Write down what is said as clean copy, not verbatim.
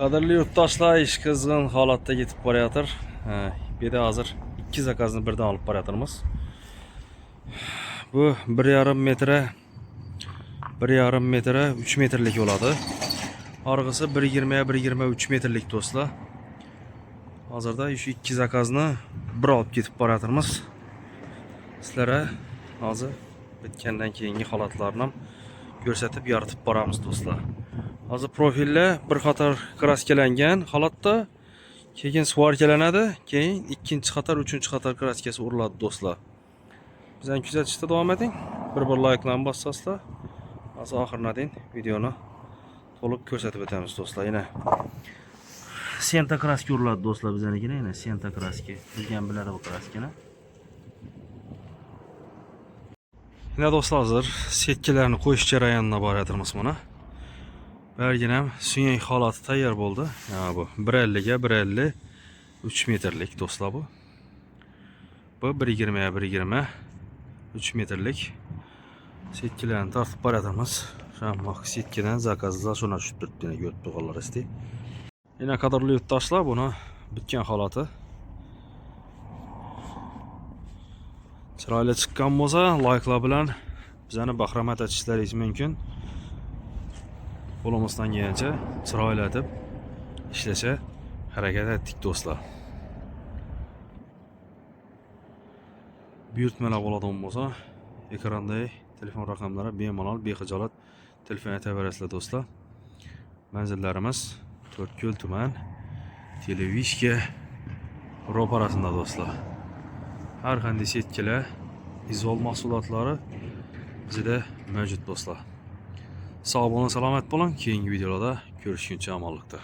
Qadrli yurtdoshlar, ish qizg'in holatda yetib borayotir. Bu yerda hozir 2 zakozni birdan olib borayotirmiz. Bu 1,5 metre 3 metrlik bo'ladi. Orqasi 1,20 1,23 metrlik do'stlar. Hozirda shu 2 zakozni bir olib ketib borayotirmiz. Sizlarga hozir bitgandan keyingi holatlarni ko'rsatib yoritib boramiz do'stlar. Hozir profillar bir qator kraskalangan holatda, keyin svarkalanadi, keyin ikkinchi qator, uchinchi qator kraskasi uriladi do'stlar. Bizani kuzatishda davom eting. Bir like'larni bossasizlar, hozir oxiriga дейін videoni to'liq ko'rsatib o'tamiz do'stlar. Yana senta kraska uriladi do'stlar bizanikini, yana senta kraska. Bilgan biladi bu kraskani. Yana do'stlar, hozir setkalarni qo'yish jarayonida borayotirmiz mana. Bergin ham suyak holati tayyor bo'ldi. Bu 1,50 ga 1,50 3 metrlik do'stlar bu. Bu 1,20 ga 1,20 3 metrlik setkalarni tortib borayotirmiz. Shammoq setkadan zakazlar shuna tushib turibdi, yana ko'rib turganlaringizda. Yana qadrli yurtdoshlar, buni bitgan holati. Chiroyli chiqqan bo'lsa, like'lar bilan bizani bahramand etishlaringiz mumkin. Qo'limizdan kelgancha chiroylatib ishlashga harakat etdik do'stlar. Buyurtmalar bo'ladigan bo'lsa, ekrandagi telefon raqamlari bemalol bexijolat telefon aytaverasizlar do'stlar. Manzillarimiz To'rtko'l tuman Televishka ro'parasida do'stlar. Har qanday setkalar, izol mahsulotlari bizda mavjud do'stlar. Sog' bo'ling, salomat bo'ling. Keyingi videolarda ko'rishguncha omonlikda.